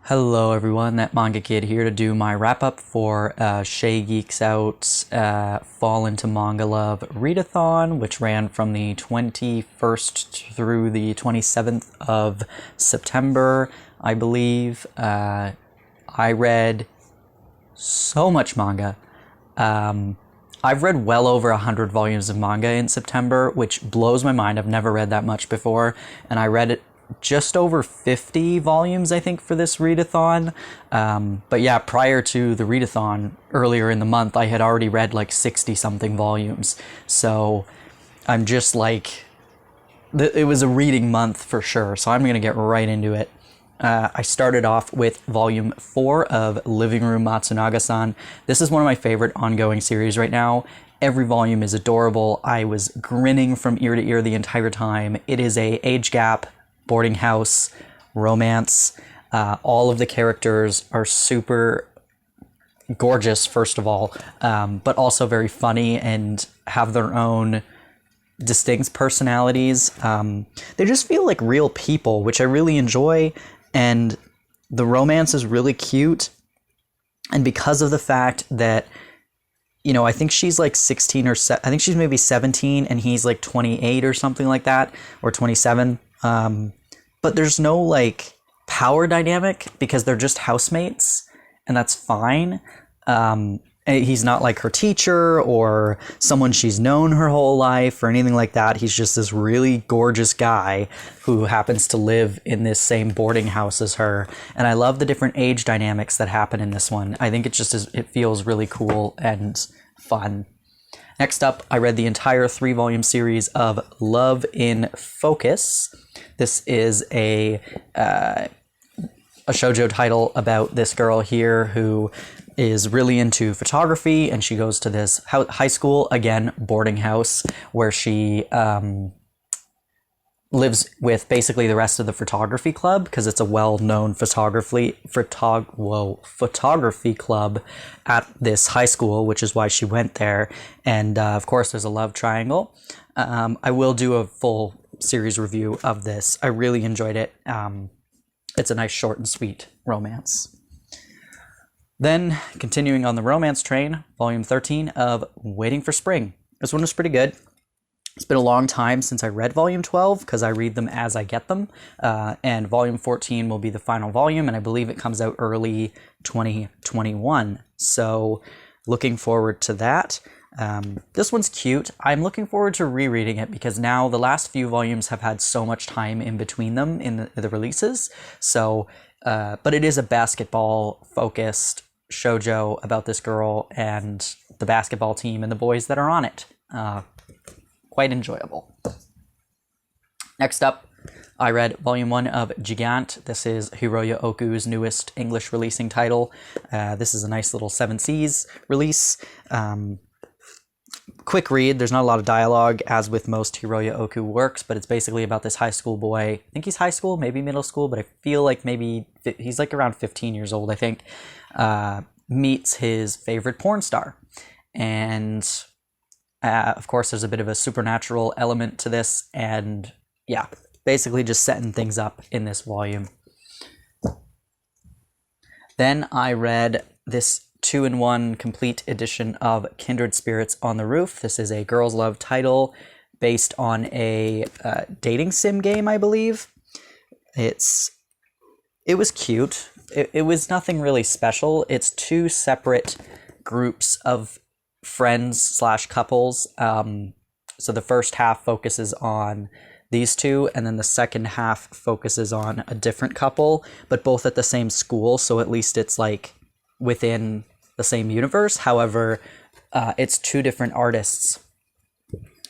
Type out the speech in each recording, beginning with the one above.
Hello everyone, that Manga Kid here to do my wrap-up for Shay Geeks Out's Fall into Manga Love Readathon, which ran from the 21st through the 27th of September, I believe. I read so much manga. I've read well over 100 volumes of manga in September, which blows my mind. I've never read that much before, and I read it just over 50 volumes, I think, for this readathon. But yeah, prior to the readathon, earlier in the month, I had already read like 60-something volumes. So I'm just like, it was a reading month for sure. So I'm going to get right into it. I started off with volume 4 of Living Room Matsunaga-san. This is one of my favorite ongoing series right now. Every volume is adorable. I was grinning from ear to ear the entire time. It is a age gap boarding house romance. All of the characters are super gorgeous, first of all, but also very funny and have their own distinct personalities. They just feel like real people, which I really enjoy, and the romance is really cute. And because of the fact that, you know, I think she's like 16 or I think she's maybe 17 and he's like 28 or something like that, or 27. But there's no like power dynamic because they're just housemates, and that's fine. He's not like her teacher or someone she's known her whole life or anything like that. He's just this really gorgeous guy who happens to live in this same boarding house as her. And I love the different age dynamics that happen in this one. I think it feels really cool and fun. Next up, I read the entire 3-volume series of Love in Focus. This is a shoujo title about this girl here who is really into photography, and she goes to this high school, again, boarding house, where she lives with basically the rest of the photography club, because it's a well-known photography club at this high school, which is why she went there. And of course, there's a love triangle. I will do a full series review of this. I really enjoyed it. It's a nice, short and sweet romance. Then, continuing on the romance train, volume 13 of Waiting for Spring. This one was pretty good. It's been a long time since I read volume 12 because I read them as I get them. And volume 14 will be the final volume, and I believe it comes out early 2021. So looking forward to that. This one's cute. I'm looking forward to rereading it because now the last few volumes have had so much time in between them in the releases. So, but it is a basketball-focused shoujo about this girl and the basketball team and the boys that are on it. Quite enjoyable. Next up, I read volume 1 of Gigante. This is Hiroya Oku's newest English releasing title. This is a nice little 7 Seas release. Quick read. There's not a lot of dialogue, as with most Hiroya Oku works, but it's basically about this high school boy. I think he's high school, maybe middle school, but I feel like maybe he's like around 15 years old, I think, meets his favorite porn star. And of course, there's a bit of a supernatural element to this, and yeah, basically just setting things up in this volume. Then I read this 2-in-1 complete edition of Kindred Spirits on the Roof. This is a girls' love title based on a dating sim game, I believe. It was cute. It was nothing really special. It's 2 separate groups of friends / couples. So the first half focuses on these 2, and then the second half focuses on a different couple, but both at the same school, so at least it's like within the same universe. However, it's 2 different artists'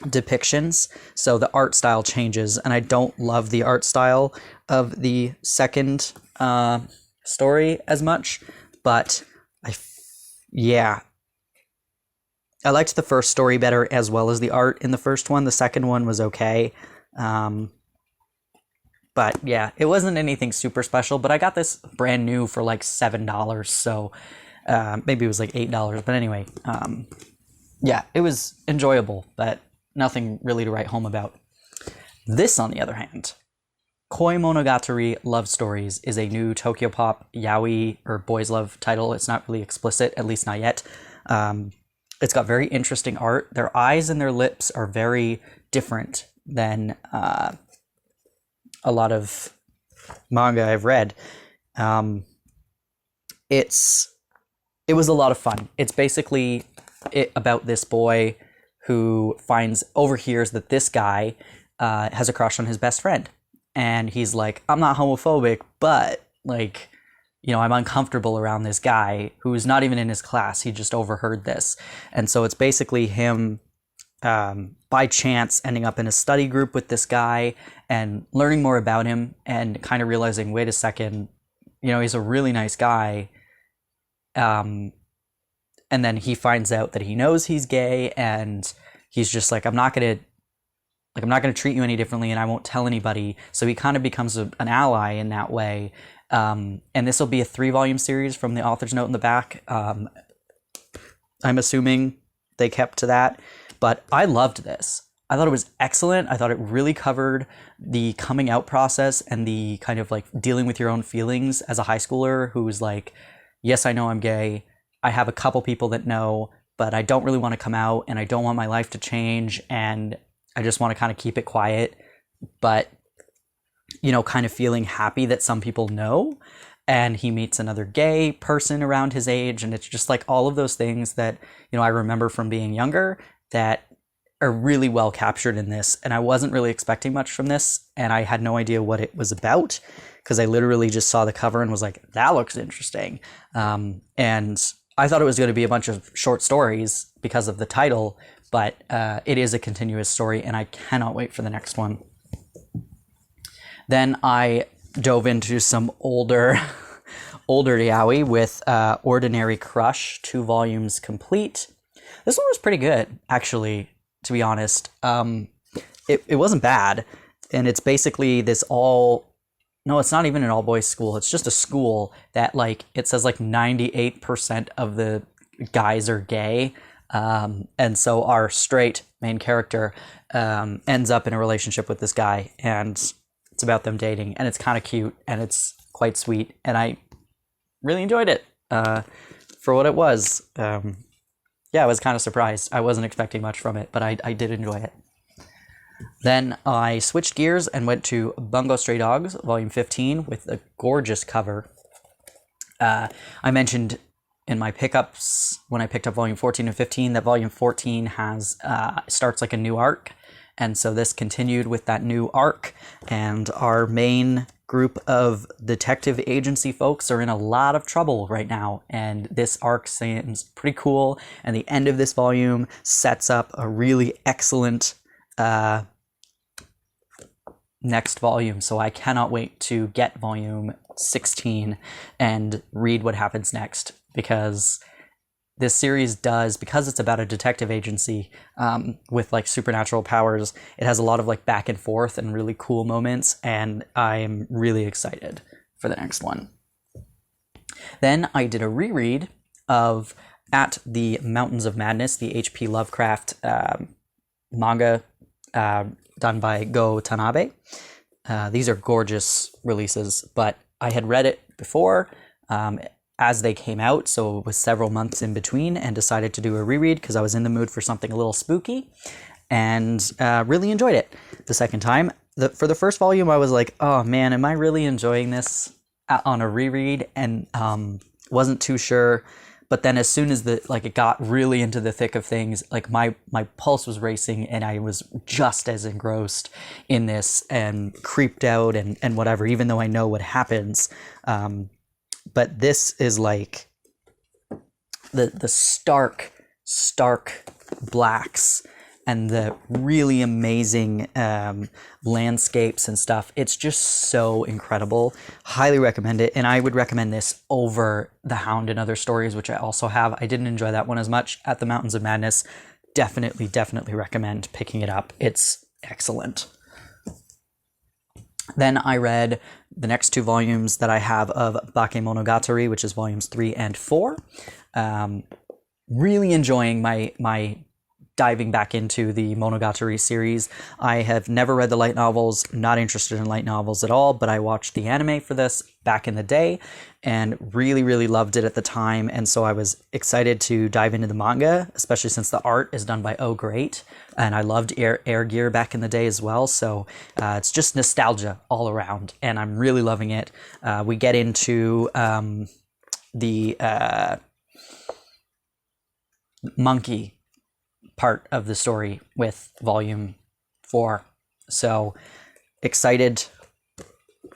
depictions, so the art style changes, and I don't love the art style of the second story as much, but yeah. I liked the first story better, as well as the art in the first one. The second one was okay. But yeah, it wasn't anything super special, but I got this brand new for like $7, so maybe it was like $8, but anyway, yeah, it was enjoyable, but nothing really to write home about. This, on the other hand, Koi Monogatari Love Stories is a new Tokyo Pop yaoi or boys love title. It's not really explicit, at least not yet. It's got very interesting art. Their eyes and their lips are very different than a lot of manga I've read. It was a lot of fun. It's basically about this boy who overhears that this guy has a crush on his best friend. And he's like, I'm not homophobic, but like, I'm uncomfortable around this guy who's not even in his class. He just overheard this. And so it's basically him by chance ending up in a study group with this guy and learning more about him and kind of realizing, wait a second, he's a really nice guy. And then he finds out that he knows he's gay, and he's just like, I'm not going to treat you any differently, and I won't tell anybody. So he kind of becomes an ally in that way. And this will be a 3-volume series from the author's note in the back. I'm assuming they kept to that, but I loved this. I thought it was excellent. I thought it really covered the coming out process and the kind of like dealing with your own feelings as a high schooler who's like, yes, I know I'm gay. I have a couple people that know, but I don't really want to come out, and I don't want my life to change, and I just want to kind of keep it quiet, but, kind of feeling happy that some people know. And he meets another gay person around his age. And it's just like all of those things that, I remember from being younger that are really well captured in this. And I wasn't really expecting much from this. And I had no idea what it was about, because I literally just saw the cover and was like, that looks interesting. And I thought it was going to be a bunch of short stories because of the title, but it is a continuous story, and I cannot wait for the next one. Then I dove into some older yaoi with Ordinary Crush, 2 volumes complete. This one was pretty good, actually, to be honest. It wasn't bad, and it's basically it's not even an all-boys school. It's just a school that, like, it says like 98% of the guys are gay. And so our straight main character ends up in a relationship with this guy, and it's about them dating, and it's kind of cute, and it's quite sweet, and I really enjoyed it for what it was. I was kind of surprised. I wasn't expecting much from it, but I did enjoy it. Then I switched gears and went to Bungo Stray Dogs, Volume 15, with a gorgeous cover. I mentioned in my pickups when I picked up Volume 14 and 15 that Volume 14 starts like a new arc. And so this continued with that new arc, and our main group of detective agency folks are in a lot of trouble right now, and this arc seems pretty cool, and the end of this volume sets up a really excellent next volume. So I cannot wait to get Volume 16 and read what happens next, because this series because it's about a detective agency with like supernatural powers, it has a lot of like back and forth and really cool moments, and I'm really excited for the next one. Then I did a reread of At the Mountains of Madness, the H.P. Lovecraft manga done by Go Tanabe. These are gorgeous releases, but I had read it before as they came out, so it was several months in between, and decided to do a reread because I was in the mood for something a little spooky, and really enjoyed it the second time. For the first volume, I was like, oh man, am I really enjoying this on a reread? And wasn't too sure. But then as soon as it got really into the thick of things, like my pulse was racing, and I was just as engrossed in this and creeped out and whatever, even though I know what happens. But this is like the stark blacks and the really amazing landscapes and stuff. It's just so incredible. Highly recommend it. And I would recommend this over The Hound and Other Stories, which I also have. I didn't enjoy that one as much. At the Mountains of Madness, definitely recommend picking it up. It's excellent. Then I read the next 2 volumes that I have of Bakemonogatari, which is volumes 3 and 4. Really enjoying my diving back into the Monogatari series. I have never read the light novels, not interested in light novels at all, but I watched the anime for this back in the day and really, really loved it at the time. And so I was excited to dive into the manga, especially since the art is done by Oh Great. And I loved Air Gear back in the day as well. So it's just nostalgia all around, and I'm really loving it. We get into the monkey part of the story with volume 4. So excited,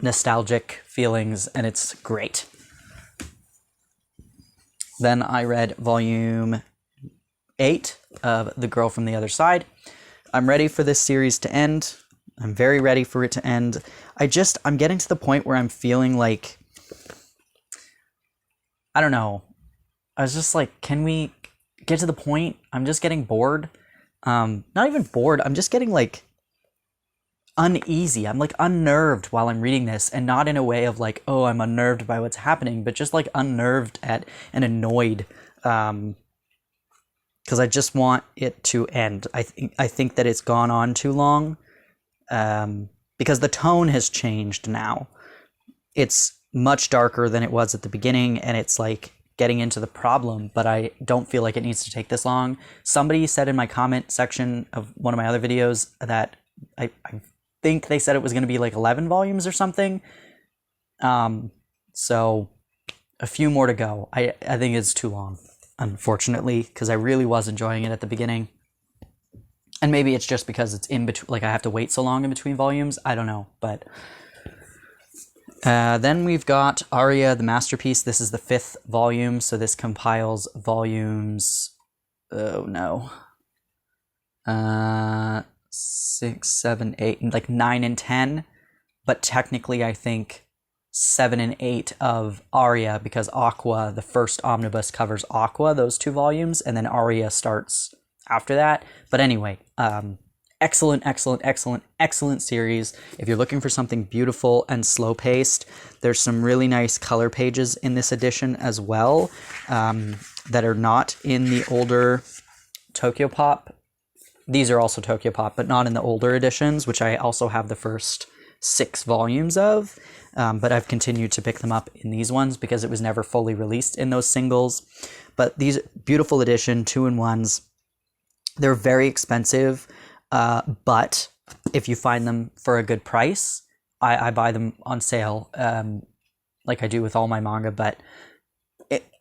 nostalgic feelings, and it's great. Then I read volume 8 of The Girl from the Other Side. I'm ready for this series to end. I'm very ready for it to end. I'm getting to the point where I'm feeling like, I don't know. I was just like, can we get to the point? I'm just getting bored. Not even bored. I'm just getting like uneasy. I'm like unnerved while I'm reading this, and not in a way of like, oh, I'm unnerved by what's happening, but just like unnerved at and annoyed. Because I just want it to end. I think that it's gone on too long. Because the tone has changed now. It's much darker than it was at the beginning, and it's like getting into the problem, but I don't feel like it needs to take this long. Somebody said in my comment section of one of my other videos that I think they said it was going to be like 11 volumes or something. So a few more to go. I think it's too long, unfortunately, because I really was enjoying it at the beginning. And maybe it's just because it's in between, like I have to wait so long in between volumes. I don't know, but then we've got Aria, the Masterpiece. This is the 5th volume, so this compiles volumes, 6, 7, 8, like 9 and 10, but technically I think 7 and 8 of Aria, because Aqua, the first omnibus covers Aqua, those 2 volumes, and then Aria starts after that. But anyway, excellent series. If you're looking for something beautiful and slow-paced, there's some really nice color pages in this edition as well, that are not in the older Tokyopop. These are also Tokyopop, but not in the older editions, which I also have the first 6 volumes of, but I've continued to pick them up in these ones because it was never fully released in those singles. But these beautiful edition 2-in-1s, they're very expensive, but if you find them for a good price, I buy them on sale, like I do with all my manga. But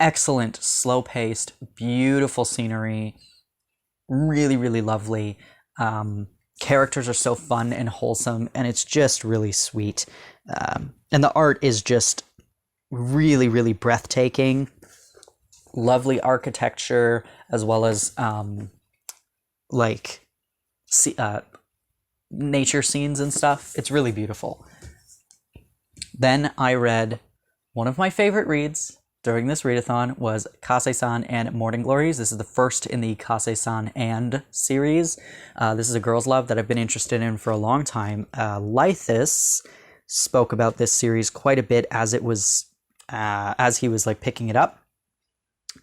excellent, slow-paced, beautiful scenery, really, really lovely. Characters are so fun and wholesome, and it's just really sweet. And the art is just really, really breathtaking. Lovely architecture, as well as nature scenes and stuff. It's really beautiful. Then I read one of my favorite reads during this readathon was Casasan and Morning Glories. This is the first in the Casasan and series. This is a girl's love that I've been interested in for a long time. Lythis spoke about this series quite a bit as he was like picking it up,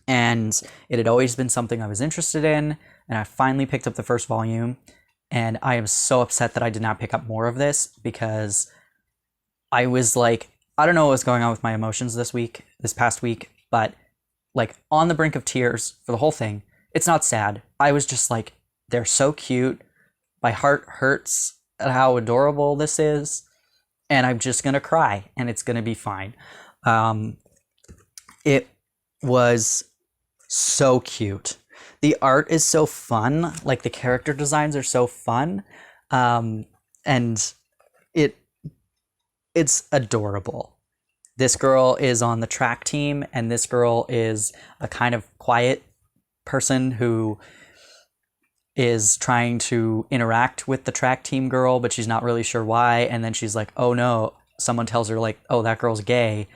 and it had always been something I was interested in. And I finally picked up the first volume, and I am so upset that I did not pick up more of this, because I was like, I don't know what was going on with my emotions this past week, but like on the brink of tears for the whole thing. It's not sad. I was just like, they're so cute. My heart hurts at how adorable this is, and I'm just going to cry, and it's going to be fine. It was so cute. The art is so fun, like the character designs are so fun, and it's adorable. This girl is on the track team, and this girl is a kind of quiet person who is trying to interact with the track team girl, but she's not really sure why. And then she's like, oh no, someone tells her like, oh, that girl's gay.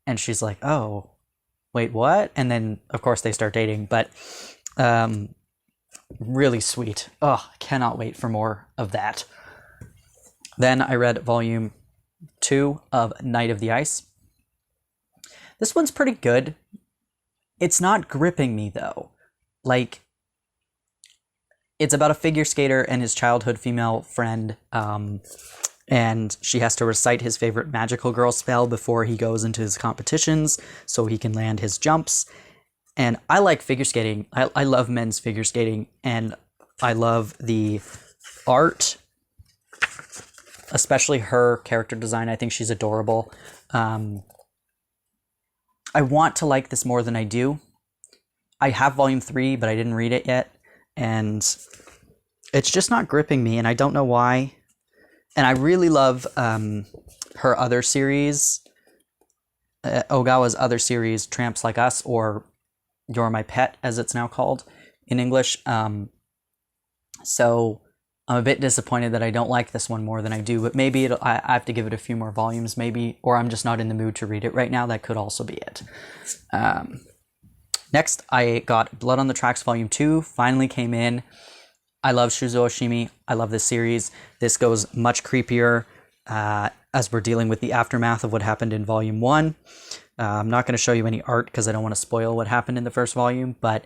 And she's like, oh, wait, what? And then of course they start dating, but really sweet. Oh, I cannot wait for more of that. Then I read volume 2 of Night of the Ice. This one's pretty good. It's not gripping me though. Like, it's about a figure skater and his childhood female friend, and she has to recite his favorite magical girl spell before he goes into his competitions so he can land his jumps. And I like figure skating. I love men's figure skating, and I love the art, especially her character design. I think she's adorable. I want to like this more than I do. I have volume 3, but I didn't read it yet, and it's just not gripping me, and I don't know why. And I really love her other series, Ogawa's other series, Tramps Like Us, or You're My Pet, as it's now called in English. So I'm a bit disappointed that I don't like this one more than I do, but maybe I have to give it a few more volumes, maybe, or I'm just not in the mood to read it right now. That could also be it. Next, I got Blood on the Tracks Volume 2, finally came in. I love Shuzo Oshimi. I love this series. This goes much creepier as we're dealing with the aftermath of what happened in Volume 1. I'm not going to show you any art because I don't want to spoil what happened in the first volume, but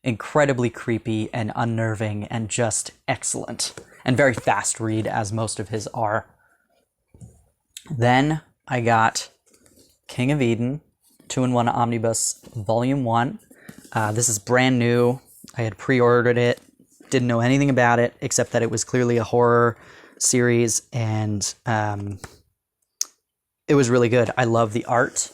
incredibly creepy and unnerving and just excellent. And very fast read, as most of his are. Then I got King of Eden, 2-in-1 Omnibus, Volume 1. This is brand new. I had pre-ordered it, didn't know anything about it, except that it was clearly a horror series, and it was really good. I love the art.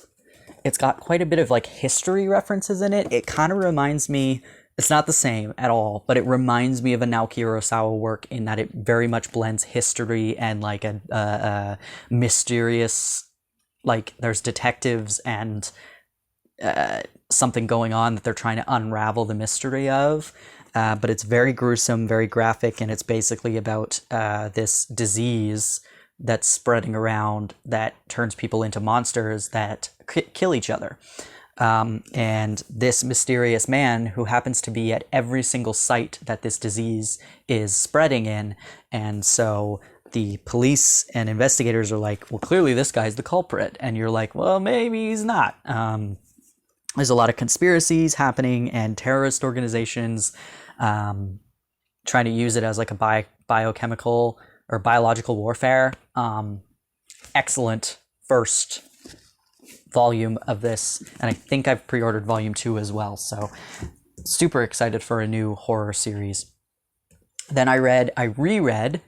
It's got quite a bit of like history references in it. It kind of reminds me, it's not the same at all, but it reminds me of a Naoki Urasawa work in that it very much blends history and like a mysterious, like there's detectives and something going on that they're trying to unravel the mystery of. But it's very gruesome, very graphic, and it's basically about this disease that's spreading around that turns people into monsters that kill each other. And this mysterious man who happens to be at every single site that this disease is spreading in. And so the police and investigators are like, well, clearly this guy's the culprit. And you're like, well, maybe he's not. There's a lot of conspiracies happening and terrorist organizations trying to use it as like a biochemical or biological warfare. Excellent first volume of this, and I think I've pre-ordered volume 2 as well, so super excited for a new horror series. Then I reread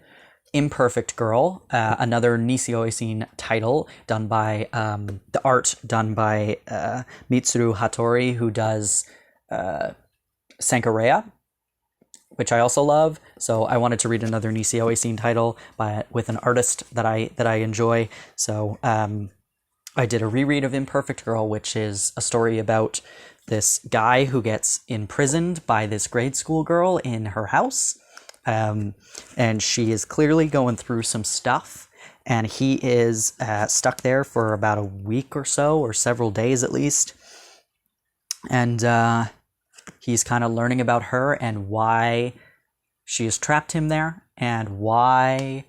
Imperfect Girl, another Nisio Oisin title done by the art done by Mitsuru Hattori, who does Sankareya, which I also love. So I wanted to read another Nisio Oisin title with an artist that I enjoy. So I did a reread of Imperfect Girl, which is a story about this guy who gets imprisoned by this grade school girl in her house. And she is clearly going through some stuff. And he is stuck there for about a week or so, or several days at least. And he's kind of learning about her and why she has trapped him there, and where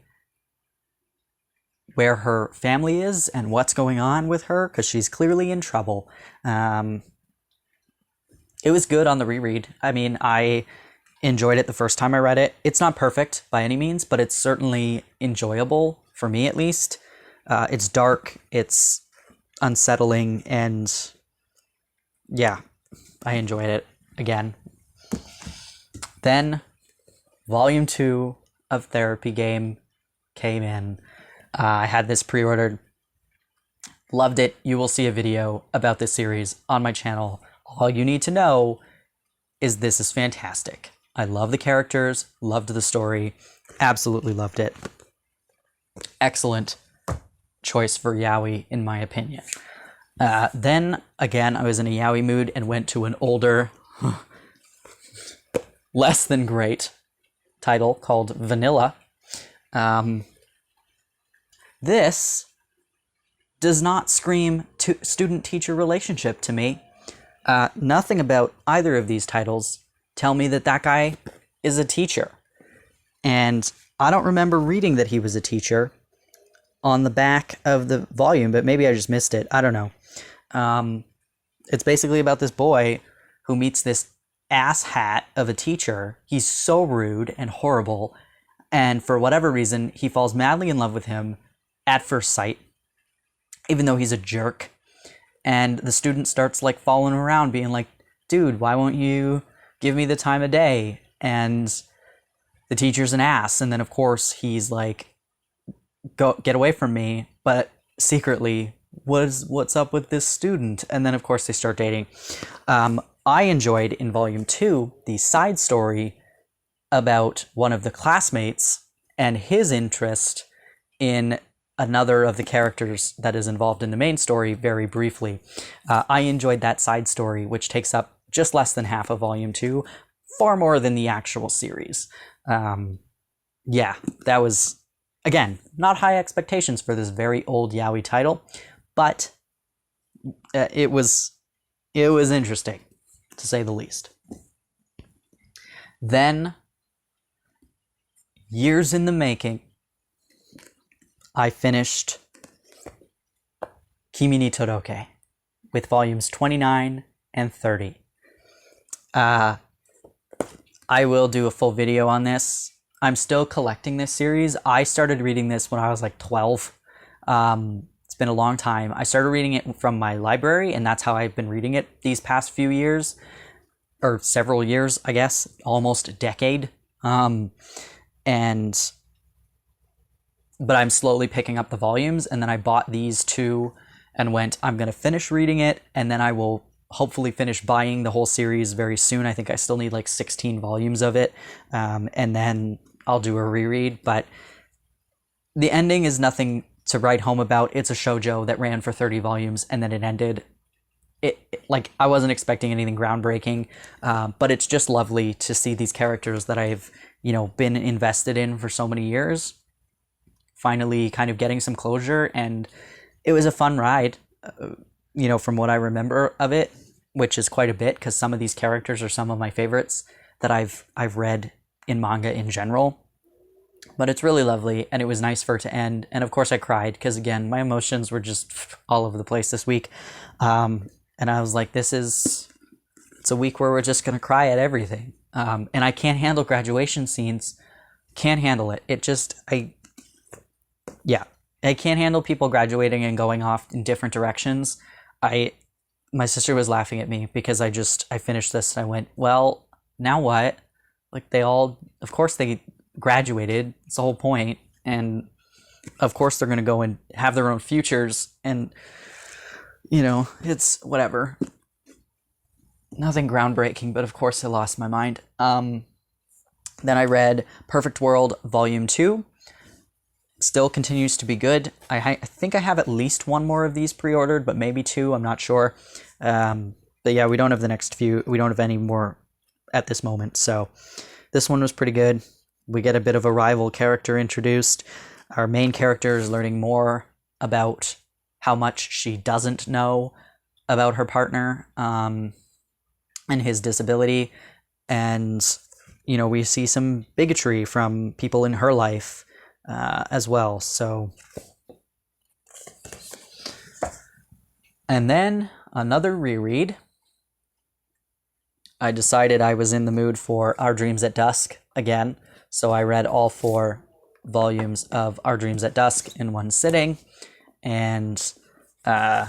her family is and what's going on with her, because she's clearly in trouble. It was good on the reread. I mean, I enjoyed it the first time I read it. It's not perfect by any means, but it's certainly enjoyable, for me at least. It's dark, it's unsettling, and yeah, I enjoyed it again. Then Volume 2 of Therapy Game came in. I had this pre-ordered, loved it. You will see a video about this series on my channel. All you need to know is this is fantastic. I love the characters, loved the story, absolutely loved it. Excellent choice for yaoi, in my opinion. Then, again, I was in a yaoi mood and went to an older, less than great title called Vanilla. This does not scream student-teacher relationship to me. Nothing about either of these titles tell me that that guy is a teacher. And I don't remember reading that he was a teacher on the back of the volume, but maybe I just missed it. I don't know. It's basically about this boy who meets this asshat of a teacher. He's so rude and horrible, and for whatever reason, he falls madly in love with him at first sight, even though he's a jerk. And the student starts like following him around, being like, dude, why won't you give me the time of day? And the teacher's an ass. And then of course he's like, get away from me. But secretly, what's up with this student? And then of course they start dating. I enjoyed in volume 2 the side story about one of the classmates and his interest in another of the characters that is involved in the main story very briefly. I enjoyed that side story, which takes up just less than half of volume 2, far more than the actual series. Yeah, that was, again, not high expectations for this very old yaoi title, but it was interesting, to say the least. Then, years in the making, I finished Kimi ni Toroke with volumes 29 and 30. I will do a full video on this. I'm still collecting this series. I started reading this when I was like 12. It's been a long time. I started reading it from my library, and that's how I've been reading it these past few years, or several years, I guess, almost a decade. But I'm slowly picking up the volumes, and then I bought these two and went, I'm going to finish reading it, and then I will hopefully finish buying the whole series very soon. I think I still need like 16 volumes of it, and then I'll do a reread. But the ending is nothing to write home about. It's a shoujo that ran for 30 volumes, and then it ended. Like, I wasn't expecting anything groundbreaking, but it's just lovely to see these characters that I've, been invested in for so many years finally kind of getting some closure. And it was a fun ride, from what I remember of it, which is quite a bit, because some of these characters are some of my favorites that I've read in manga in general. But it's really lovely, and it was nice for it to end. And of course I cried, because again, my emotions were just all over the place this week. And I was like, it's a week where we're just going to cry at everything. And I can't handle graduation scenes. Can't handle it. I can't handle people graduating and going off in different directions. My sister was laughing at me because I finished this and I went, well, now what? Like, of course they graduated. It's the whole point. And of course they're going to go and have their own futures. And, it's whatever. Nothing groundbreaking, but of course I lost my mind. Then I read Perfect World Volume 2. Still continues to be good. I think I have at least one more of these pre-ordered, but maybe two, I'm not sure. But yeah, we don't have the next few. We don't have any more at this moment. So this one was pretty good. We get a bit of a rival character introduced. Our main character is learning more about how much she doesn't know about her partner and his disability. And, we see some bigotry from people in her life as well. So, and then another reread. I decided I was in the mood for Our Dreams at Dusk again, so I read all 4 volumes of Our Dreams at Dusk in one sitting, and I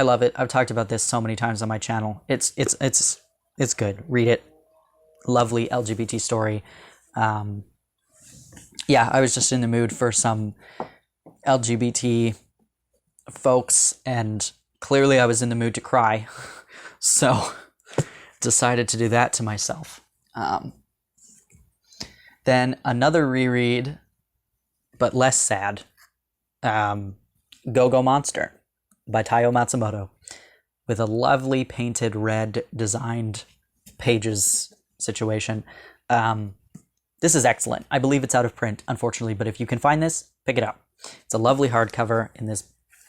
love it. I've talked about this so many times on my channel. It's good. Read it. Lovely LGBT story. Yeah, I was just in the mood for some LGBT folks, and clearly I was in the mood to cry, so decided to do that to myself. Then another reread, but less sad, Go-Go Monster by Taiyo Matsumoto, with a lovely painted red designed pages situation. This is excellent. I believe it's out of print, unfortunately, but if you can find this, pick it up. It's a lovely hardcover in this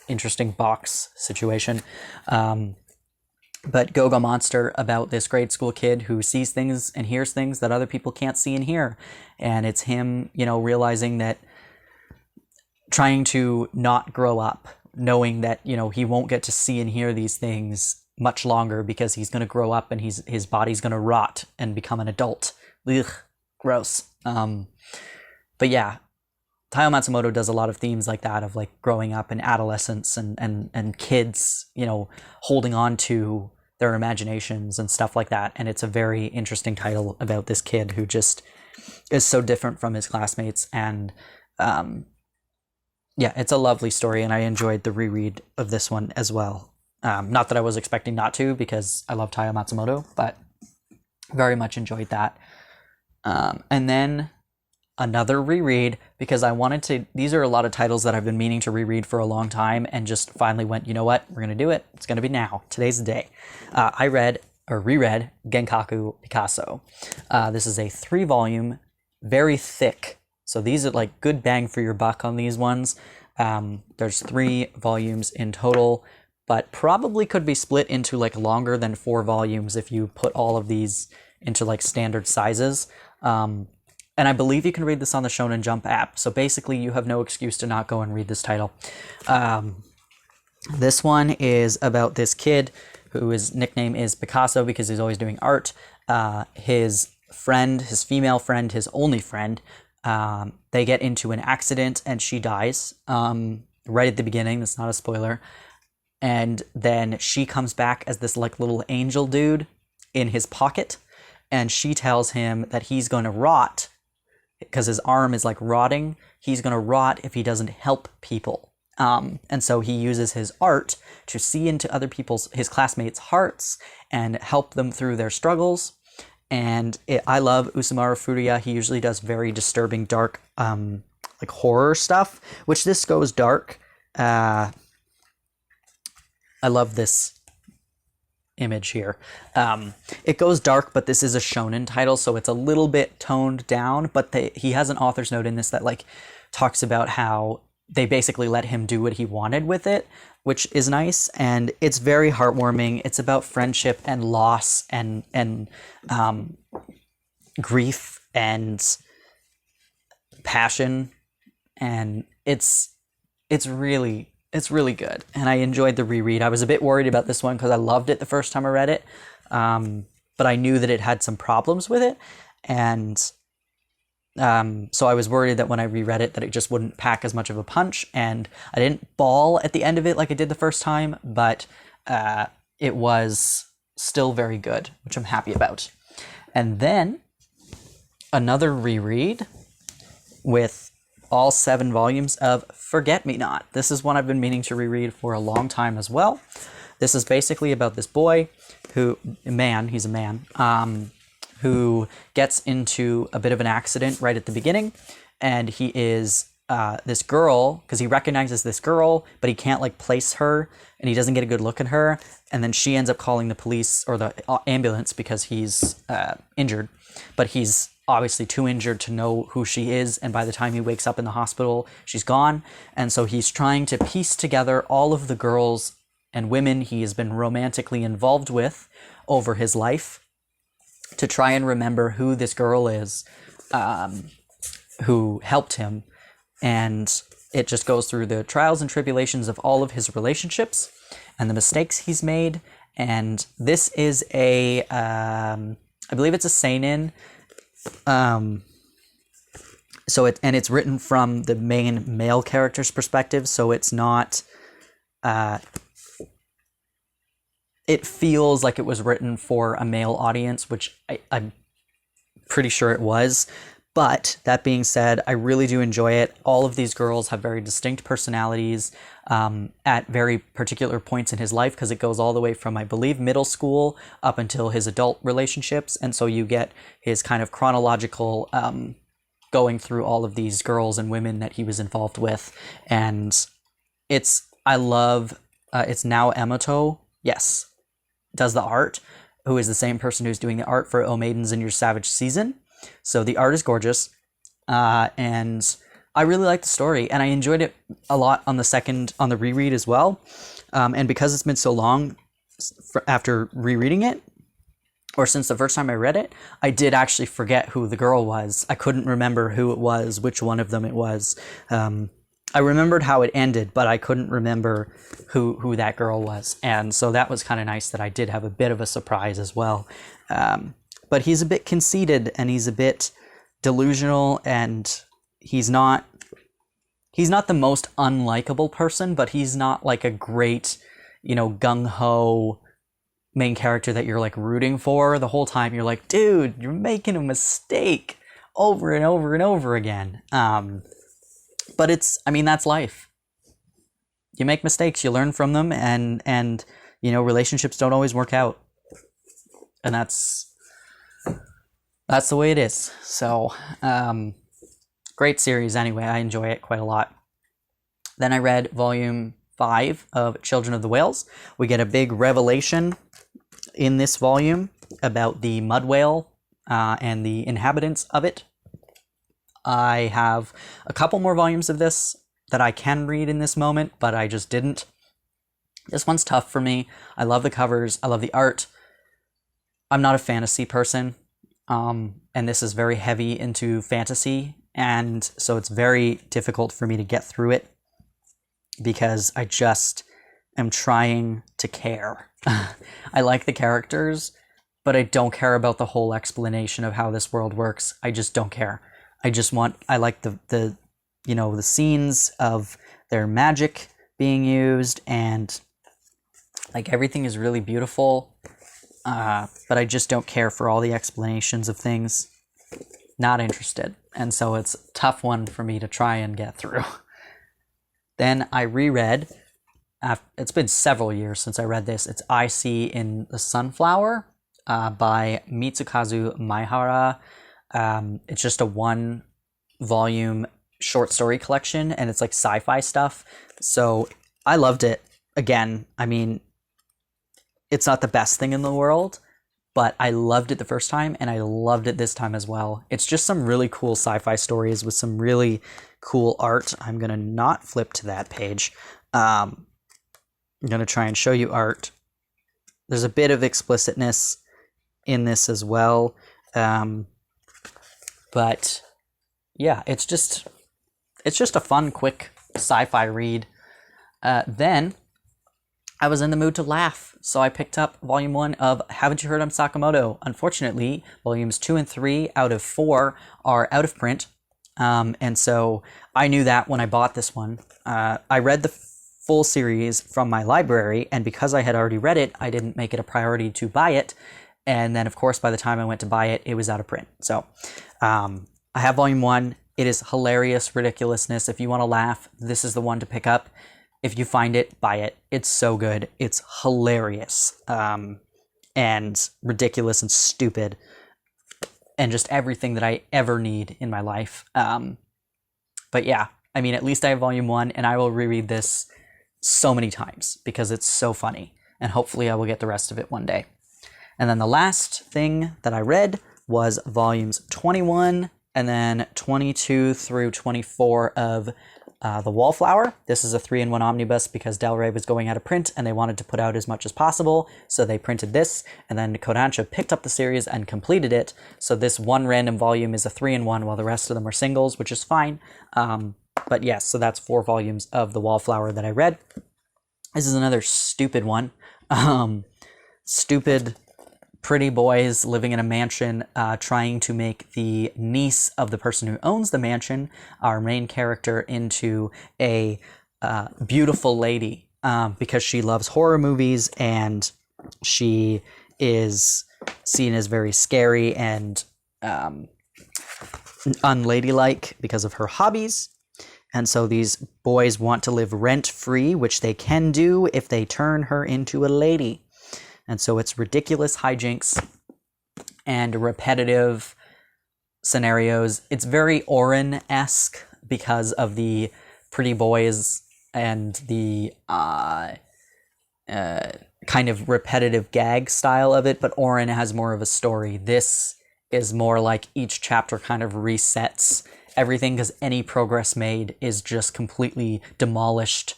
interesting box situation. But Go-Go Monster, about this grade school kid who sees things and hears things that other people can't see and hear. And it's him, realizing that, trying to not grow up, knowing that, he won't get to see and hear these things much longer because he's going to grow up and his body's going to rot and become an adult. Ugh, gross. But yeah, Taiyo Matsumoto does a lot of themes like that of like growing up and adolescence and kids, you know, holding on to their imaginations and stuff like that. And it's a very interesting title about this kid who just is so different from his classmates. And yeah, it's a lovely story, and I enjoyed the reread of this one as well. Not that I was expecting not to, because I love Taiyo Matsumoto, but very much enjoyed that. And then another reread, because I wanted to, these are a lot of titles that I've been meaning to reread for a long time, and just finally went, you know what, we're going to do it. It's going to be now. Today's the day. I reread Genkaku Picasso. This is a 3-volume, very thick. So these are like good bang for your buck on these ones. There's 3 volumes in total, but probably could be split into like longer than 4 volumes if you put all of these into like standard sizes. And I believe you can read this on the Shonen Jump app. So basically you have no excuse to not go and read this title. This one is about this kid whose nickname is Picasso because he's always doing art. His friend, his female friend, his only friend, they get into an accident and she dies right at the beginning. That's not a spoiler. And then she comes back as this like little angel dude in his pocket. And she tells him that he's going to rot because his arm is like rotting. He's going to rot if he doesn't help people. And so he uses his art to see into other his classmates' hearts and help them through their struggles. And I love Usamaru Furuya. He usually does very disturbing, dark, like horror stuff, which this goes dark. I love this image here. It goes dark, but this is a shonen title, so it's a little bit toned down, but he has an author's note in this that like talks about how they basically let him do what he wanted with it, which is nice, and it's very heartwarming. It's about friendship and loss and grief and passion, and it's really good, and I enjoyed the reread. I was a bit worried about this one because I loved it the first time I read it, but I knew that it had some problems with it, and so I was worried that when I reread it that it just wouldn't pack as much of a punch, and I didn't bawl at the end of it like I did the first time, but it was still very good, which I'm happy about. And then another reread with all 7 volumes of Forget Me Not. This is one I've been meaning to reread for a long time as well. This is basically about this boy he's a man, who gets into a bit of an accident right at the beginning, and he is this girl, because he recognizes this girl, but he can't like place her, and he doesn't get a good look at her, and then she ends up calling the police or the ambulance because he's injured, but he's obviously too injured to know who she is, and by the time he wakes up in the hospital, she's gone. And so he's trying to piece together all of the girls and women he has been romantically involved with over his life to try and remember who this girl is, who helped him. And it just goes through the trials and tribulations of all of his relationships and the mistakes he's made. And this is I believe it's a seinen. It's written from the main male character's perspective, so it's not, it feels like it was written for a male audience, which I'm pretty sure it was. But that being said, I really do enjoy it. All of these girls have very distinct personalities at very particular points in his life, because it goes all the way from, I believe, middle school up until his adult relationships. And so you get his kind of chronological going through all of these girls and women that he was involved with. And it's now Emoto, yes, does the art, who is the same person who's doing the art for O Maidens in Your Savage Season. So the art is gorgeous, and I really like the story, and I enjoyed it a lot on the reread as well. And because it's been so long after rereading it, or since the first time I read it, I did actually forget who the girl was. I couldn't remember who it was, which one of them it was. I remembered how it ended, but I couldn't remember who that girl was. And so that was kind of nice that I did have a bit of a surprise as well. But he's a bit conceited and he's a bit delusional, and he's not the most unlikable person, but he's not like a great, gung-ho main character that you're like rooting for the whole time. You're like, dude, you're making a mistake over and over and over again. But that's life. You make mistakes, you learn from them, and relationships don't always work out. And that's the way it is. So, great series anyway. I enjoy it quite a lot. Then I read volume 5 of Children of the Whales. We get a big revelation in this volume about the mud whale and the inhabitants of it. I have a couple more volumes of this that I can read in this moment, but I just didn't. This one's tough for me. I love the covers. I love the art. I'm not a fantasy person, and this is very heavy into fantasy, and so it's very difficult for me to get through it because I just am trying to care. I like the characters, but I don't care about the whole explanation of how this world works. I just don't care. I like the scenes of their magic being used, and like everything is really beautiful. But I just don't care for all the explanations of things. Not interested. And so it's a tough one for me to try and get through. Then I reread, it's been several years since I read this, it's I See in the Sunflower by Mitsukazu Maehara. It's just a 1-volume short story collection, and it's like sci-fi stuff. So I loved it. Again, it's not the best thing in the world, but I loved it the first time, and I loved it this time as well. It's just some really cool sci-fi stories with some really cool art. I'm going to not flip to that page. I'm going to try and show you art. There's a bit of explicitness in this as well. But yeah, it's just a fun, quick sci-fi read. Then I was in the mood to laugh, so I picked up volume 1 of Haven't You Heard I'm Sakamoto? Unfortunately, volumes 2 and 3 out of 4 are out of print, and so I knew that when I bought this one. I read the full series from my library, and because I had already read it, I didn't make it a priority to buy it, and then of course by the time I went to buy it, it was out of print. So I have volume 1. It is hilarious ridiculousness. If you want to laugh, this is the one to pick up. If you find it, buy it. It's so good. It's hilarious and ridiculous and stupid and just everything that I ever need in my life. But yeah, at least I have volume 1, and I will reread this so many times because it's so funny, and hopefully I will get the rest of it one day. And then the last thing that I read was volumes 21 and then 22 through 24 of The Wallflower. This is a 3-in-1 omnibus because Del Rey was going out of print and they wanted to put out as much as possible, so they printed this, and then Kodansha picked up the series and completed it, so this one random volume is a 3-in-1 while the rest of them are singles, which is fine. But yes, so that's 4 volumes of The Wallflower that I read. This is another stupid one. Stupid pretty boys living in a mansion, trying to make the niece of the person who owns the mansion, our main character, into a beautiful lady because she loves horror movies and she is seen as very scary and unladylike because of her hobbies. And so these boys want to live rent-free, which they can do if they turn her into a lady. And so it's ridiculous hijinks and repetitive scenarios. It's very Oren-esque because of the pretty boys and the kind of repetitive gag style of it, but Oren has more of a story. This is more like each chapter kind of resets everything because any progress made is just completely demolished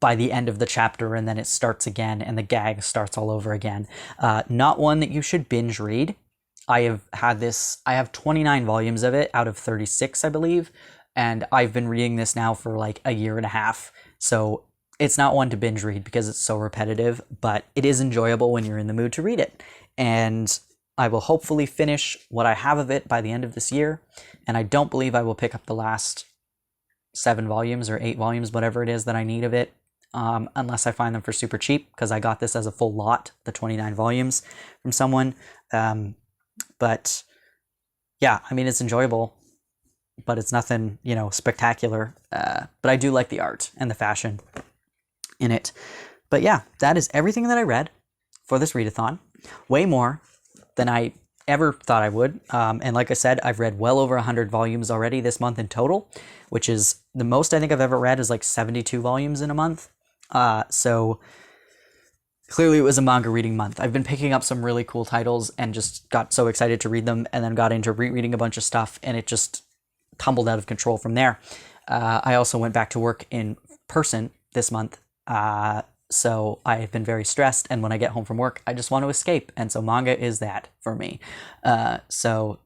by the end of the chapter, and then it starts again and the gag starts all over again. Not one that you should binge read. I have 29 volumes of it out of 36, I believe. and I've been reading this now for like a year and a half, so it's not one to binge read because it's so repetitive, but it is enjoyable when you're in the mood to read it. And I will hopefully finish what I have of it by the end of this year, and I don't believe I will pick up the last 7 volumes or 8 volumes, whatever it is that I need of it, unless I find them for super cheap, because I got this as a full lot, the 29 volumes, from someone. But yeah, I mean, it's enjoyable, but it's nothing, you know, spectacular. But I do like the art and the fashion in it. But yeah, that is everything that I read for this readathon. Way more than I ever thought I would. And like I said, I've read well over 100 volumes already this month in total, which is the most I think I've ever read is like 72 volumes in a month. So clearly it was a manga reading month. I've been picking up some really cool titles and just got so excited to read them, and then got into rereading a bunch of stuff, and it just tumbled out of control from there. I also went back to work in person this month. So I've been very stressed, and when I get home from work, I just want to escape. And so manga is that for me. So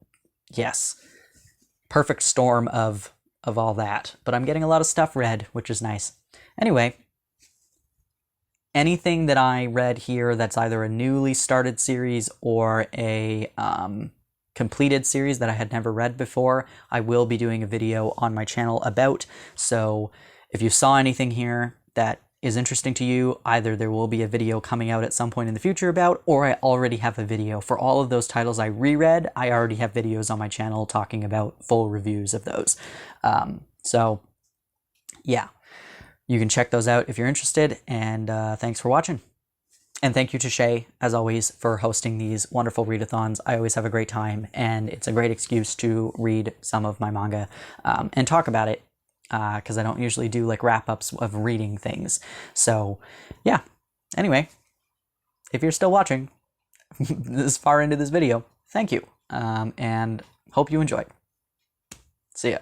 yes, perfect storm of all that, but I'm getting a lot of stuff read, which is nice. Anyway, anything that I read here that's either a newly started series or a completed series that I had never read before, I will be doing a video on my channel about. So if you saw anything here that is interesting to you, either there will be a video coming out at some point in the future about, or I already have a video for all of those titles I reread. I already have videos on my channel talking about full reviews of those. So yeah, you can check those out if you're interested, and thanks for watching. And thank you to Shay, as always, for hosting these wonderful readathons. I always have a great time, and it's a great excuse to read some of my manga and talk about it, because I don't usually do like wrap-ups of reading things. So yeah, anyway, if you're still watching this far into this video, thank you, and hope you enjoyed. See ya.